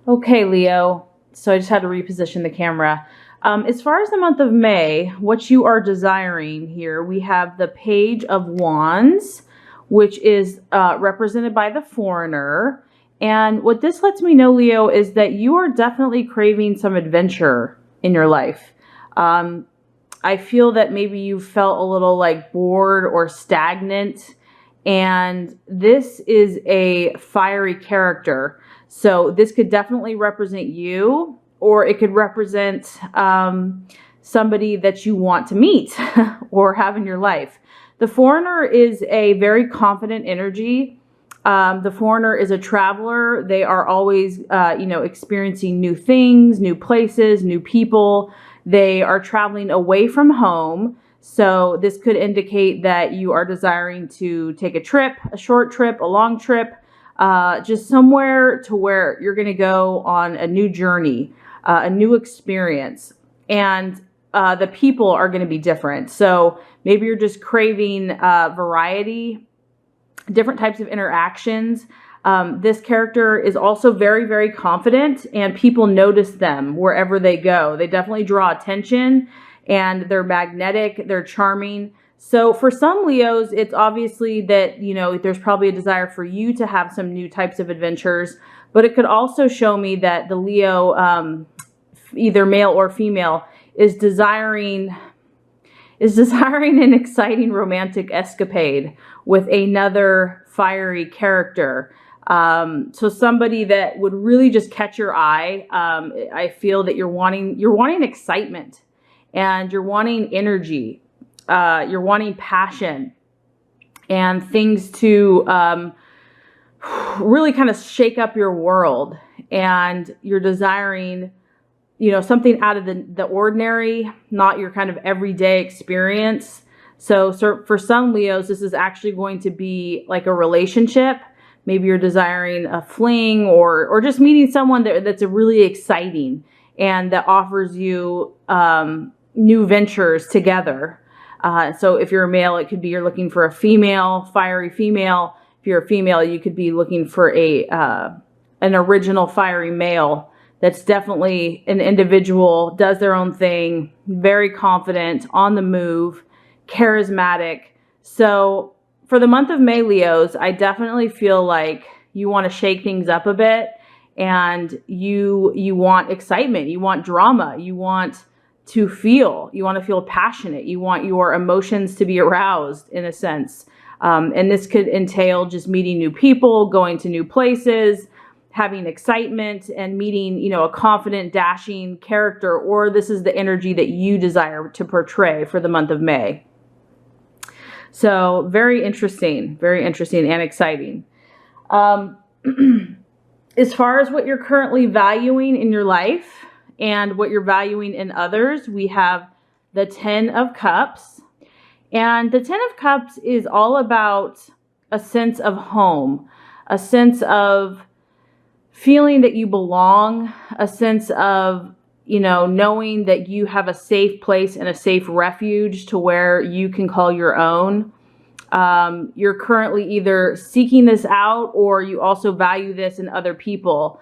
Okay, Leo. So I just had to reposition the camera. As far as the month of May, what you are desiring here, we have the Page of Wands, which is represented by the Foreigner. And what this lets me know, Leo, is that you are definitely craving some adventure in your life. Um, I feel that maybe you felt a little like bored or stagnant. And this is a fiery character. So this could definitely represent you, or it could represent somebody that you want to meet or have in your life. The Foreigner is a very confident energy. The Foreigner is a traveler. They are always, experiencing new things, new places, new people. They are traveling away from home. So this could indicate that you are desiring to take a trip, a short trip, a long trip, just somewhere to where you're going to go on a new journey, a new experience. And the people are going to be different. So maybe you're just craving variety, different types of interactions. This character is also very, very confident, and people notice them wherever they go. They definitely draw attention, and they're magnetic, they're charming. So for some Leos, it's obviously that, there's probably a desire for you to have some new types of adventures, but it could also show me that the Leo, either male or female, is desiring an exciting romantic escapade with another fiery character. So somebody that would really just catch your eye. I feel that you're wanting excitement, and you're wanting energy. You're wanting passion and things to really kind of shake up your world. And you're desiring something out of the ordinary, not your kind of everyday experience. So for some Leos, this is actually going to be like a relationship. Maybe you're desiring a fling, or just meeting someone that's really exciting and that offers you new ventures together. So if you're a male, it could be you're looking for a female, fiery female. If you're a female, you could be looking for an original fiery male that's definitely an individual, does their own thing, very confident, on the move, charismatic. So for the month of May, Leos, I definitely feel like you want to shake things up a bit, and you want excitement, you want drama, you want to feel passionate, you want your emotions to be aroused in a sense. And this could entail just meeting new people, going to new places, having excitement, and meeting, a confident, dashing character, or this is the energy that you desire to portray for the month of May. So very interesting and exciting. As far as what you're currently valuing in your life and what you're valuing in others, we have the 10 of Cups. And the 10 of Cups is all about a sense of home, a sense of feeling that you belong, a sense of, knowing that you have a safe place and a safe refuge to where you can call your own. You're currently either seeking this out, or you also value this in other people.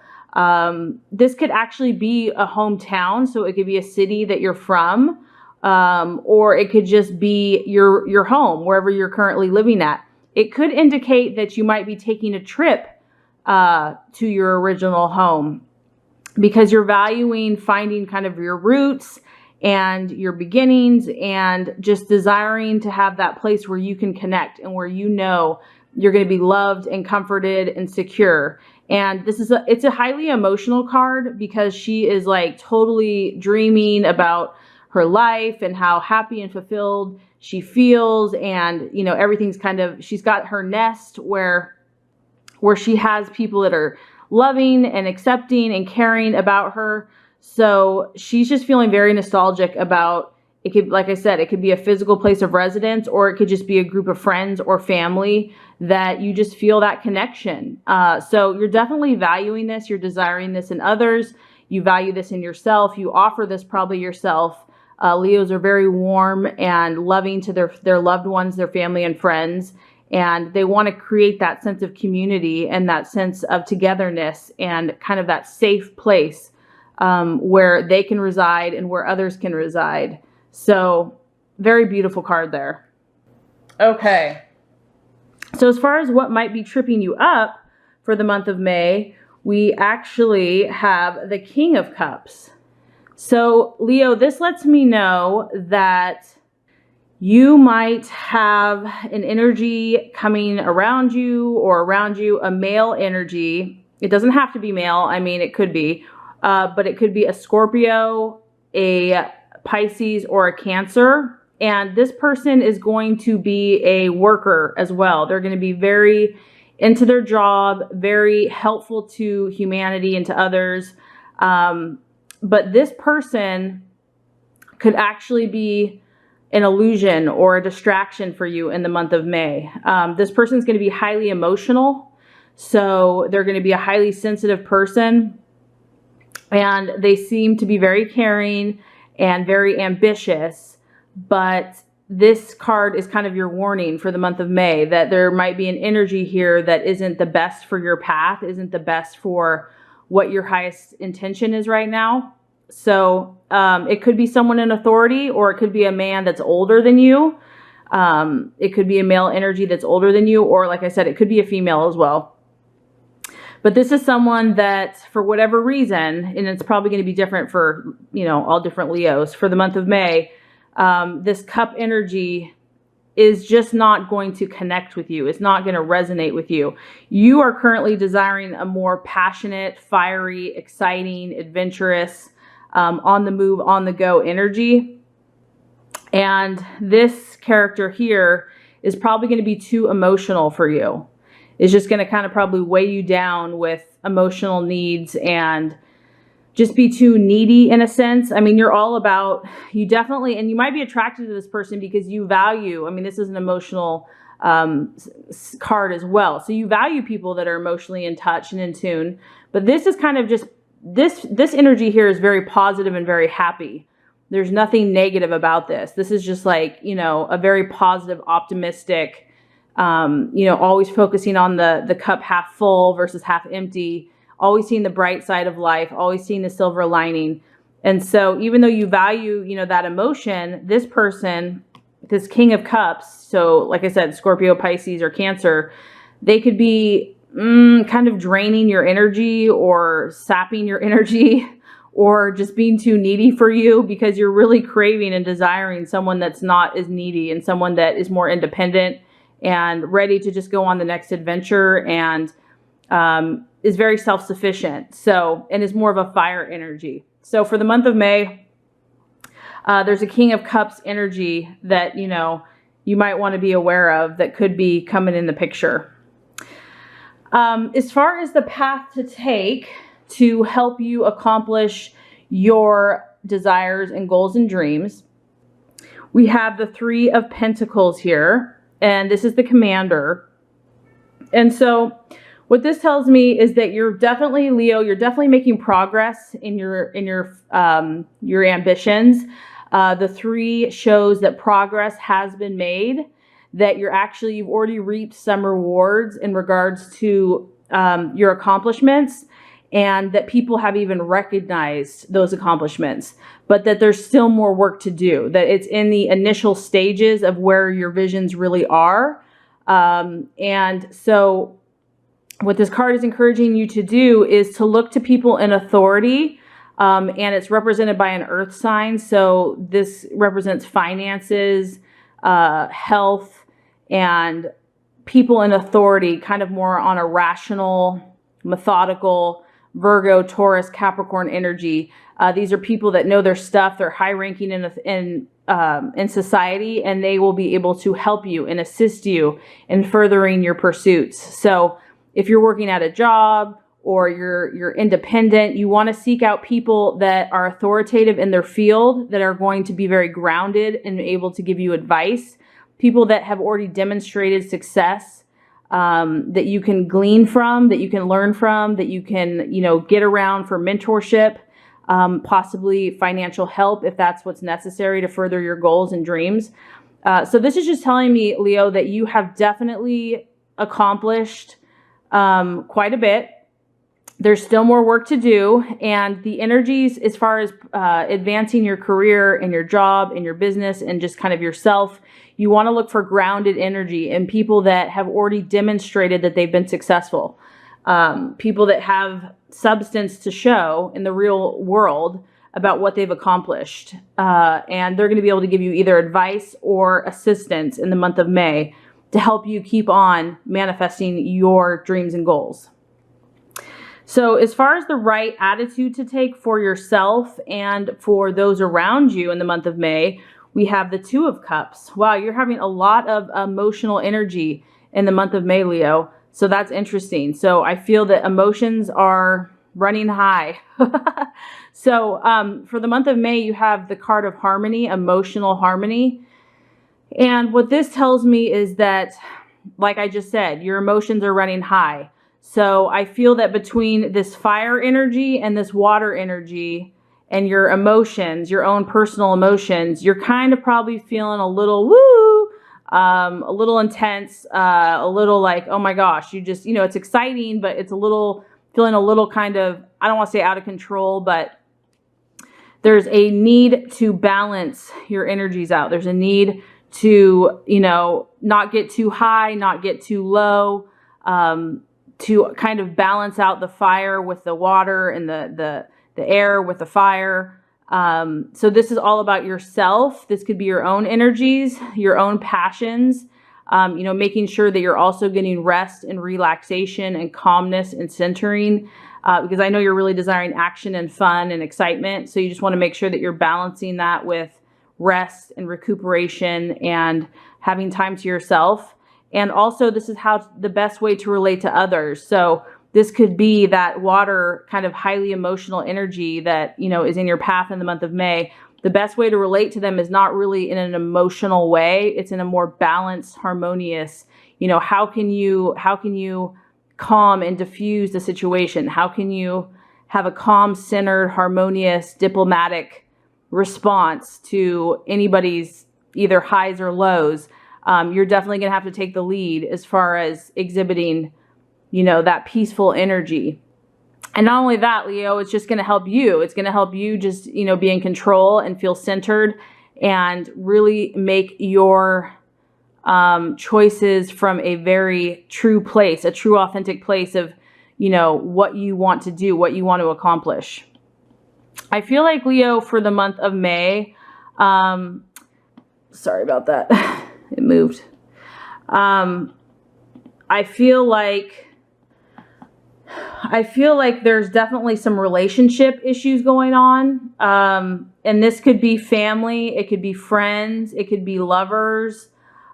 This could actually be a hometown, so it could be a city that you're from, or it could just be your home, wherever you're currently living at. It could indicate that you might be taking a trip to your original home, because you're valuing finding kind of your roots and your beginnings, and just desiring to have that place where you can connect and where you're going to be loved and comforted and secure. And it's a highly emotional card, because she is like totally dreaming about her life and how happy and fulfilled she feels. And, everything's she's got her nest where she has people that are loving and accepting and caring about her. So she's just feeling very nostalgic about it. Could, like I said, it could be a physical place of residence, or it could just be a group of friends or family that you just feel that connection. So you're definitely valuing this. You're desiring this in others. You value this in yourself. You offer this probably yourself. Leos are very warm and loving to their loved ones, their family and friends. and they want to create that sense of community and that sense of togetherness and kind of that safe place where they can reside and where others can reside. So very beautiful card there. Okay. So as far as what might be tripping you up for the month of May, we actually have the King of Cups. So Leo, this lets me know that you might have an energy coming around you, a male energy. It doesn't have to be male. I mean, it could be, but it could be a Scorpio, a Pisces, or a Cancer. And this person is going to be a worker as well. They're going to be very into their job, very helpful to humanity and to others. But this person could actually be an illusion or a distraction for you in the month of May. This person is going to be highly emotional. So they're going to be a highly sensitive person. And they seem to be very caring and very ambitious. But this card is kind of your warning for the month of May, that there might be an energy here that isn't the best for your path, isn't the best for what your highest intention is right now. So it could be someone in authority, or it could be a man that's older than you. It could be a male energy that's older than you, or like I said, it could be a female as well. But this is someone that, for whatever reason, and it's probably going to be different for, all different Leos, for the month of May, this cup energy is just not going to connect with you. It's not going to resonate with you. You are currently desiring a more passionate, fiery, exciting, adventurous, on the move, on the go energy. And this character here is probably going to be too emotional for you. It's just going to kind of probably weigh you down with emotional needs and just be too needy in a sense. I mean, you're all about, you definitely, and you might be attracted to this person because you value, this is an emotional card as well. So you value people that are emotionally in touch and in tune, but this is kind of just, this energy here is very positive and very happy. There's nothing negative about this. This is just like, a very positive, optimistic, always focusing on the cup half full versus half empty, always seeing the bright side of life, always seeing the silver lining. And so even though you value, that emotion, this person, this King of Cups, so like I said, Scorpio, Pisces, or Cancer, they could be kind of draining your energy or sapping your energy or just being too needy for you, because you're really craving and desiring someone that's not as needy and someone that is more independent and ready to just go on the next adventure and is very self-sufficient. So, and is more of a fire energy. So for the month of May, there's a King of Cups energy that, you might want to be aware of that could be coming in the picture. As far as the path to take to help you accomplish your desires and goals and dreams, we have the Three of Pentacles here, and this is the commander. And so what this tells me is that you're definitely, Leo, you're definitely making progress in your ambitions. The three shows that progress has been made, that you've already reaped some rewards in regards to your accomplishments, and that people have even recognized those accomplishments, but that there's still more work to do, that it's in the initial stages of where your visions really are. And so what this card is encouraging you to do is to look to people in authority, and it's represented by an earth sign. So this represents finances, health, and people in authority, kind of more on a rational, methodical, Virgo, Taurus, Capricorn energy. These are people that know their stuff. They're high ranking in society, and they will be able to help you and assist you in furthering your pursuits. So if you're working at a job or you're independent, you want to seek out people that are authoritative in their field, that are going to be very grounded and able to give you advice. People that have already demonstrated success, that you can glean from, that you can learn from, that you can, get around for mentorship, possibly financial help if that's what's necessary to further your goals and dreams. So this is just telling me, Leo, that you have definitely accomplished quite a bit. There's still more work to do, and the energies as far as advancing your career and your job and your business and just kind of yourself, you want to look for grounded energy and people that have already demonstrated that they've been successful. People that have substance to show in the real world about what they've accomplished. And they're going to be able to give you either advice or assistance in the month of May to help you keep on manifesting your dreams and goals. So as far as the right attitude to take for yourself and for those around you in the month of May, we have the Two of Cups. Wow, you're having a lot of emotional energy in the month of May, Leo. So that's interesting. So I feel that emotions are running high. So for the month of May, you have the card of harmony, emotional harmony. And what this tells me is that, like I just said, your emotions are running high. So I feel that between this fire energy and this water energy and your emotions, your own personal emotions, you're kind of probably feeling a little woo, a little intense, a little like, oh my gosh, you just, it's exciting, but it's feeling a little kind of, I don't want to say out of control, but there's a need to balance your energies out. There's a need to, not get too high, not get too low, to kind of balance out the fire with the water and the air with the fire. So this is all about yourself. This could be your own energies, your own passions, making sure that you're also getting rest and relaxation and calmness and centering, because I know you're really desiring action and fun and excitement. So you just want to make sure that you're balancing that with rest and recuperation and having time to yourself. And also, this is the best way to relate to others. So this could be that water kind of highly emotional energy that, is in your path in the month of May. The best way to relate to them is not really in an emotional way. It's in a more balanced, harmonious, how can you calm and diffuse the situation? How can you have a calm, centered, harmonious, diplomatic response to anybody's either highs or lows? You're definitely going to have to take the lead as far as exhibiting, that peaceful energy. And not only that, Leo, it's just going to help you. It's going to help you just, be in control and feel centered and really make your choices from a very true place, a true authentic place of, what you want to do, what you want to accomplish. I feel like, Leo, for the month of May, sorry about that. It moved. I feel like there's definitely some relationship issues going on. And this could be family, it could be friends, it could be lovers.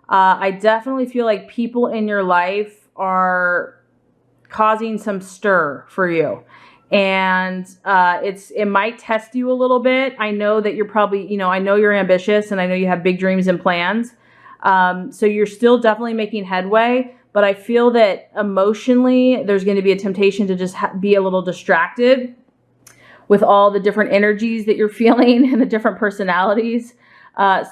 I definitely feel like people in your life are causing some stir for you. And it might test you a little bit. I know that you're probably, I know you're ambitious and I know you have big dreams and plans. So you're still definitely making headway, but I feel that emotionally there's going to be a temptation to just be a little distracted with all the different energies that you're feeling and the different personalities.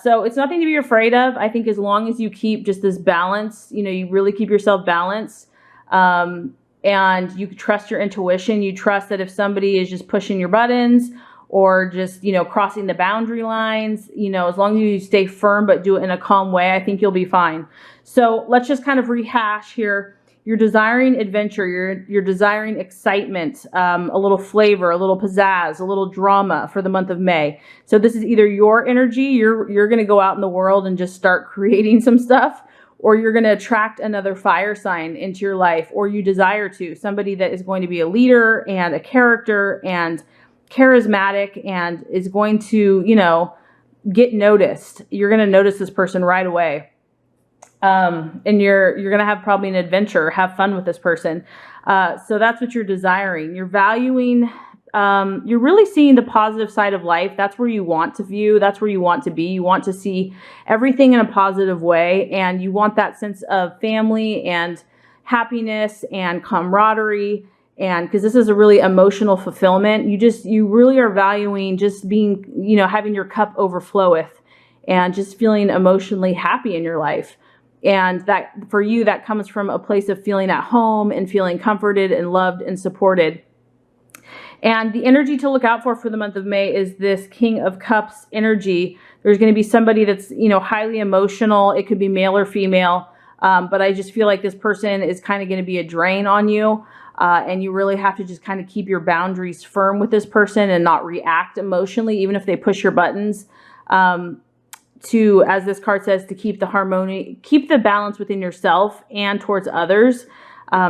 So it's nothing to be afraid of. I think as long as you keep just this balance, you really keep yourself balanced, and you trust your intuition. You trust that if somebody is just pushing your buttons or just, crossing the boundary lines, as long as you stay firm but do it in a calm way, I think you'll be fine. So let's just kind of rehash here. You're desiring adventure. You're desiring excitement, a little flavor, a little pizzazz, a little drama for the month of May. So this is either your energy, you're going to go out in the world and just start creating some stuff, or you're going to attract another fire sign into your life, or you desire to, somebody that is going to be a leader and a character and charismatic and is going to, get noticed. You're going to notice this person right away. And you're going to have probably an adventure, have fun with this person. So that's what you're desiring. You're valuing, you're really seeing the positive side of life. That's where you want to view. That's where you want to be. You want to see everything in a positive way. And you want that sense of family and happiness and camaraderie. And because this is a really emotional fulfillment, you really are valuing just being, having your cup overfloweth and just feeling emotionally happy in your life. And that for you, that comes from a place of feeling at home and feeling comforted and loved and supported. And the energy to look out for the month of May is this King of Cups energy. There's going to be somebody that's, highly emotional. It could be male or female. But I just feel like this person is kind of going to be a drain on you. And you really have to just kind of keep your boundaries firm with this person and not react emotionally, even if they push your buttons. As this card says, to keep the harmony, keep the balance within yourself and towards others.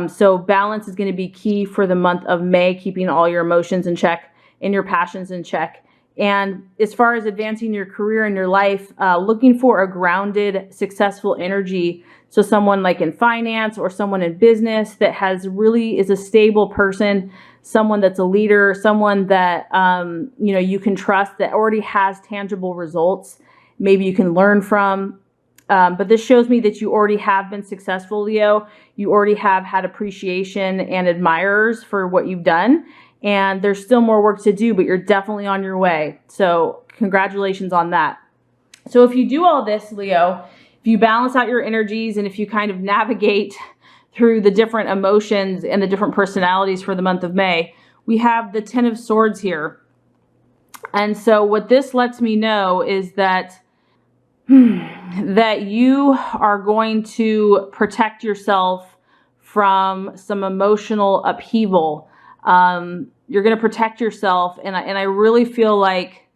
So balance is going to be key for the month of May, keeping all your emotions in check and your passions in check. And as far as advancing your career and your life, looking for a grounded, successful energy. So someone like in finance or someone in business that is a stable person, someone that's a leader, someone that, you can trust, that already has tangible results. Maybe you can learn from. But this shows me that you already have been successful, Leo. You already have had appreciation and admirers for what you've done. And there's still more work to do, but you're definitely on your way. So congratulations on that. So if you do all this, Leo, if you balance out your energies and if you kind of navigate through the different emotions and the different personalities for the month of May, we have the Ten of Swords here. And so what this lets me know is that you are going to protect yourself from some emotional upheaval. You're going to protect yourself. And I really feel like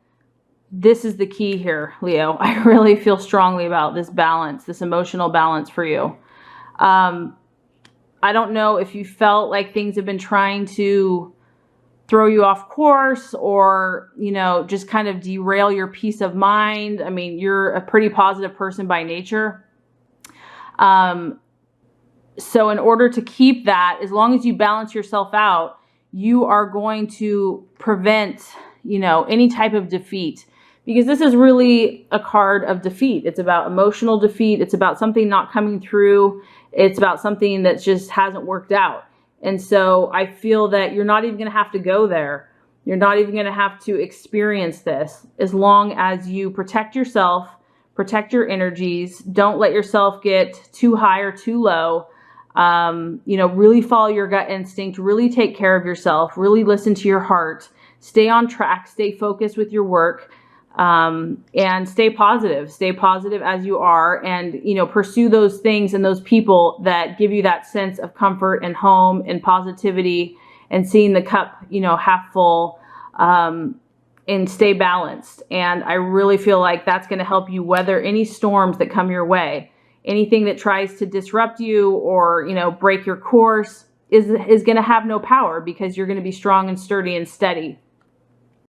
this is the key here, Leo. I really feel strongly about this balance, this emotional balance for you. I don't know if you felt like things have been trying to throw you off course or, just kind of derail your peace of mind. I mean, you're a pretty positive person by nature. So in order to keep that, as long as you balance yourself out, you are going to prevent, any type of defeat, because this is really a card of defeat. It's about emotional defeat. It's about something not coming through. It's about something that just hasn't worked out. And so I feel that you're not even going to have to go there. You're not even going to have to experience this, as long as you protect yourself, protect your energies. Don't let yourself get too high or too low. Really follow your gut instinct, really take care of yourself, really listen to your heart, stay on track, stay focused with your work, and stay positive as you are, and, pursue those things and those people that give you that sense of comfort and home and positivity and seeing the cup, half full, and stay balanced. And I really feel like that's going to help you weather any storms that come your way. Anything that tries to disrupt you or, break your course is going to have no power, because you're going to be strong and sturdy and steady.